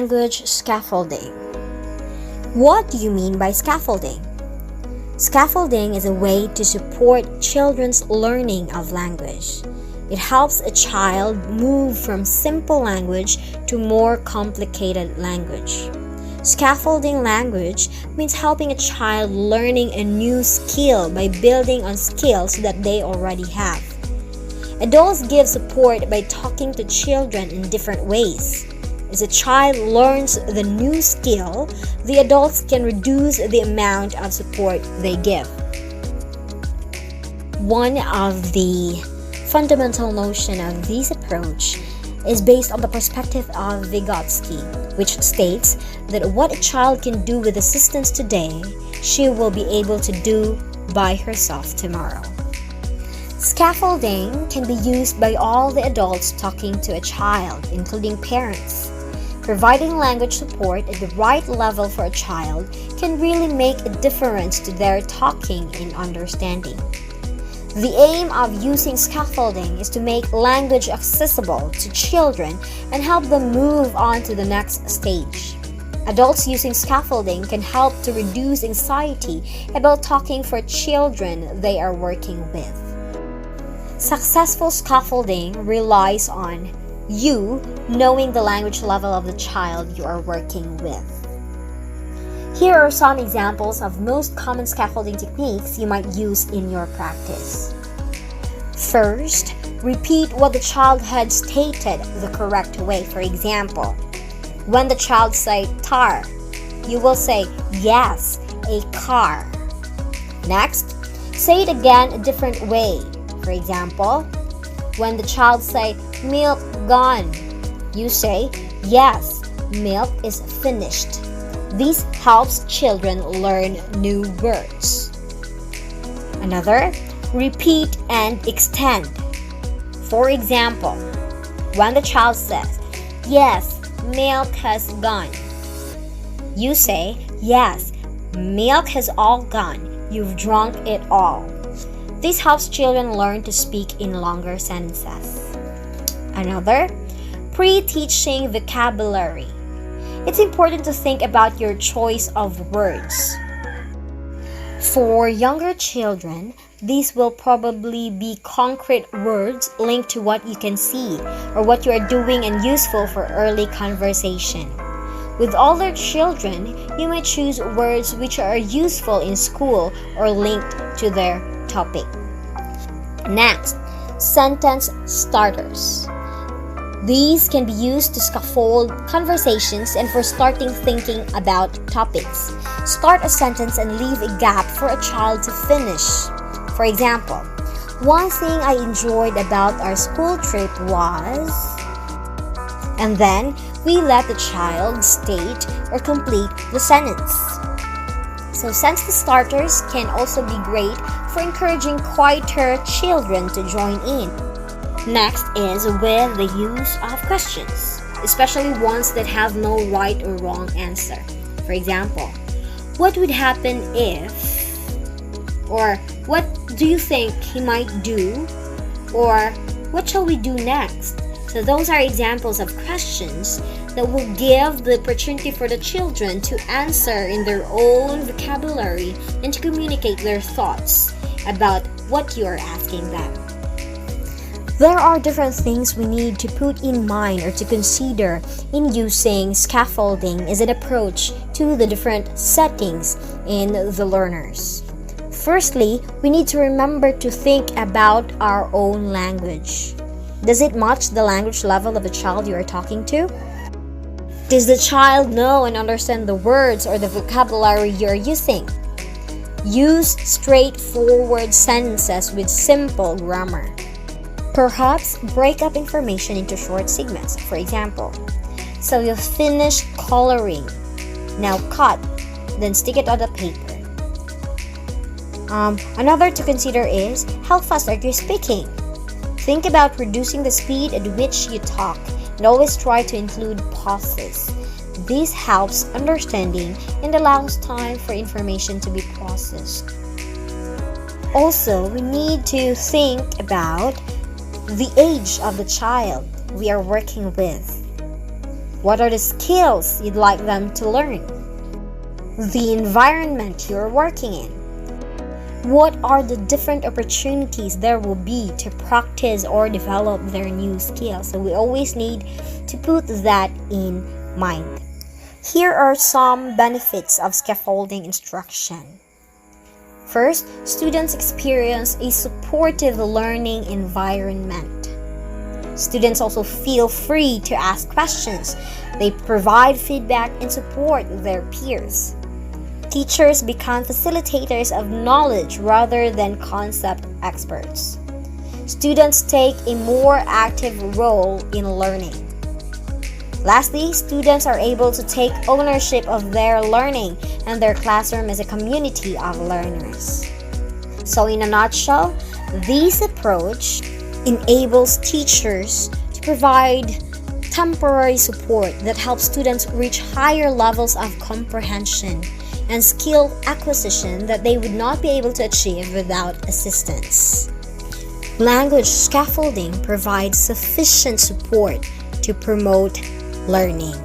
Language scaffolding. What do you mean by scaffolding? Scaffolding is a way to support children's learning of language. It helps a child move from simple language to more complicated language. Scaffolding language means helping a child learning a new skill by building on skills that they already have. Adults give support by talking to children in different ways. As a child learns the new skill, the adults can reduce the amount of support they give. One of the fundamental notions of this approach is based on the perspective of Vygotsky, which states that what a child can do with assistance today, she will be able to do by herself tomorrow. Scaffolding can be used by all the adults talking to a child, including parents. Providing language support at the right level for a child can really make a difference to their talking and understanding. The aim of using scaffolding is to make language accessible to children and help them move on to the next stage. Adults using scaffolding can help to reduce anxiety about talking for children they are working with. Successful scaffolding relies on you knowing the language level of the child you are working with. Here are some examples of most common scaffolding techniques you might use in your practice. First, repeat what the child had stated the correct way. For example, when the child says tar, you will say, yes, a car. Next, say it again a different way. For example, when the child says milk gone, you say, yes, milk is finished. This helps children learn new words. Another, repeat and extend. For example, when the child says, yes, milk has gone, you say, yes, milk has all gone. You've drunk it all. This helps children learn to speak in longer sentences. Another, pre-teaching vocabulary. It's important to think about your choice of words. For younger children, these will probably be concrete words linked to what you can see or what you are doing and useful for early conversation. With older children, you may choose words which are useful in school or linked to their topic. Next, sentence starters. These can be used to scaffold conversations and for starting thinking about topics. Start a sentence and leave a gap for a child to finish. For example, one thing I enjoyed about our school trip was... And then, we let the child state or complete the sentence. So sentence starters can also be great for encouraging quieter children to join in. Next is with the use of questions, especially ones that have no right or wrong answer. For example, what would happen if? Or what do you think he might do? Or what shall we do next? So those are examples of questions that will give the opportunity for the children to answer in their own vocabulary and to communicate their thoughts about what you are asking them. There are different things we need to put in mind or to consider in using scaffolding as an approach to the different settings in the learners. Firstly, we need to remember to think about our own language. Does it match the language level of the child you are talking to? Does the child know and understand the words or the vocabulary you are using? Use straightforward sentences with simple grammar. Perhaps break up information into short segments. For example, so you finished coloring. Now cut, then stick it on the paper. Another to consider is, how fast are you speaking? Think about reducing the speed at which you talk and always try to include pauses. This helps understanding and allows time for information to be processed. Also, we need to think about the age of the child we are working with. What are the skills you'd like them to learn? The environment you're working in. What are the different opportunities there will be to practice or develop their new skills? So we always need to put that in mind. Here are some benefits of scaffolding instruction. First, students experience a supportive learning environment. Students also feel free to ask questions. They provide feedback and support their peers. Teachers become facilitators of knowledge rather than concept experts. Students take a more active role in learning. Lastly, students are able to take ownership of their learning and their classroom as a community of learners. So in a nutshell, this approach enables teachers to provide temporary support that helps students reach higher levels of comprehension and skill acquisition that they would not be able to achieve without assistance. Language scaffolding provides sufficient support to promote learning.